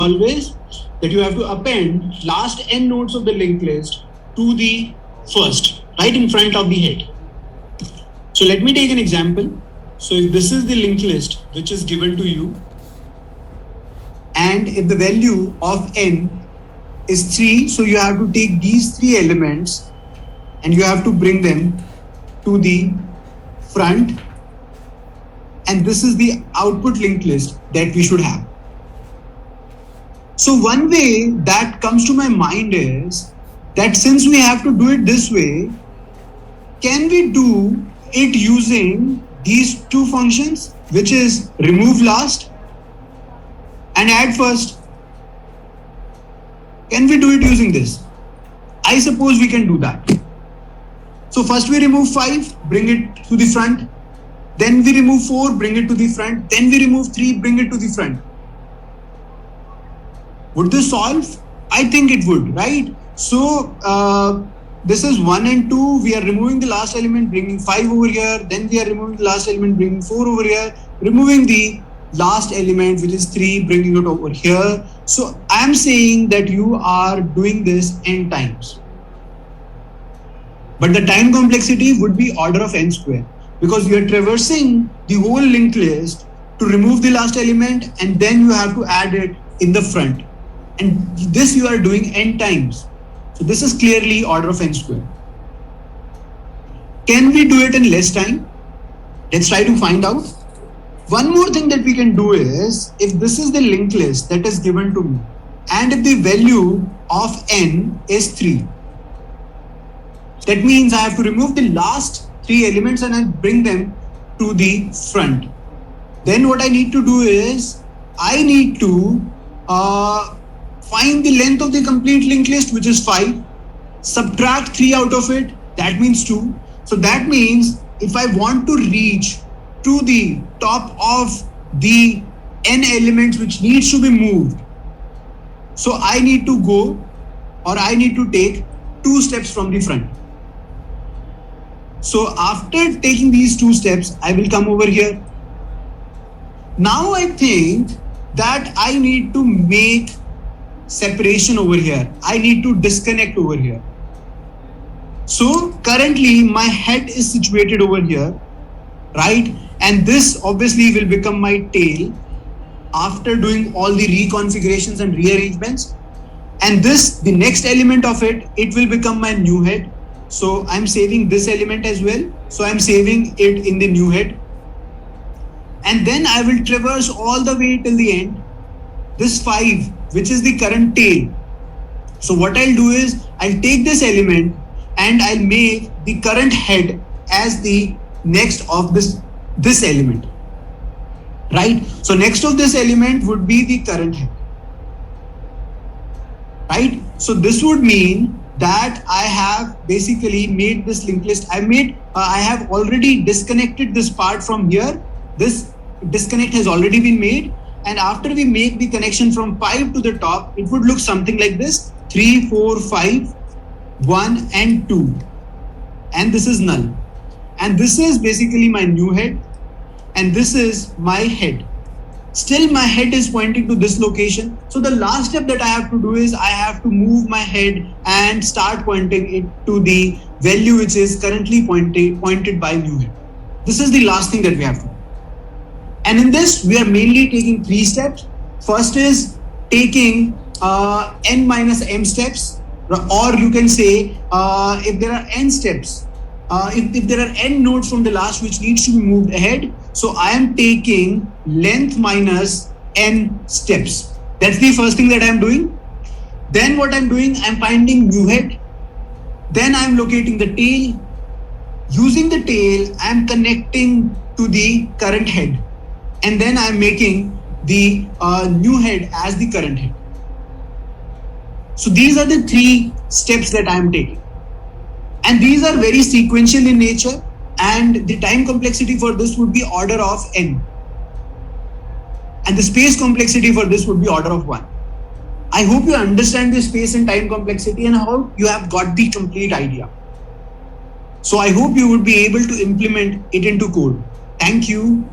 always that you have to append last n nodes of the linked list to the first, right in front of the head. So let me take an example. So if this is the linked list which is given to you, and if the value of n is 3, so you have to take these 3 elements and you have to bring them to the front, and this is the output linked list that we should have. So one way that comes to my mind is that since we have to do it this way, can we do it using these 2 functions, which is remove last and add first? Can we do it using this? I suppose we can do that. So first we remove 5, bring it to the front. Then we remove 4, bring it to the front. Then we remove 3, bring it to the front. Would this solve? I think it would, right? So this is 1 and 2. We are removing the last element, bringing 5 over here. Then we are removing the last element, bringing 4 over here. Removing the last element, which is 3, bringing it over here. So I am saying that you are doing this n times. But the time complexity would be order of n square, because you are traversing the whole linked list to remove the last element, and then you have to add it in the front. And this you are doing n times. So this is clearly order of n square. Can we do it in less time? Let's try to find out. One more thing that we can do is, if this is the linked list that is given to me, and if the value of n is 3, that means I have to remove the last 3 elements and I bring them to the front. Then what I need to do is, I need to find the length of the complete linked list, which is 5, subtract 3 out of it, that means 2. So that means if I want to reach to the top of the n elements which needs to be moved, so I need to go, or I need to take 2 steps from the front. So after taking these 2 steps, I will come over here. Now I think that I need to make separation over here. I need to disconnect over here. So currently my head is situated over here, right? And this obviously will become my tail after doing all the reconfigurations and rearrangements. And this, the next element of it, it will become my new head. So I'm saving this element as well. So I'm saving it in the new head. And then I will traverse all the way till the end. This 5, which is the current tail. So what I'll do is, I'll take this element and I'll make the current head as the next of this element. Right? So next of this element would be the current head. Right? So this would mean that I have basically made this linked list. I have already disconnected this part from here. This disconnect has already been made. And after we make the connection from 5 to the top, it would look something like this: 3, 4, 5, 1 and 2. And this is null. And this is basically my new head. And this is my head. Still my head is pointing to this location. So the last step that I have to do is, I have to move my head and start pointing it to the value which is currently pointed by new head. This is the last thing that we have to do. And in this, we are mainly taking 3 steps. First is taking n minus m steps, or you can say if there are n steps, if there are n nodes from the last which needs to be moved ahead, so I am taking length minus n steps. That's the first thing that I am doing. Then what I'm doing, I'm finding new head. Then I'm locating the tail. Using the tail, I'm connecting to the current head. And then I'm making the new head as the current head. So these are the 3 steps that I'm taking. And these are very sequential in nature, and the time complexity for this would be order of n. And the space complexity for this would be order of 1. I hope you understand the space and time complexity, and how you have got the complete idea. So I hope you would be able to implement it into code. Thank you.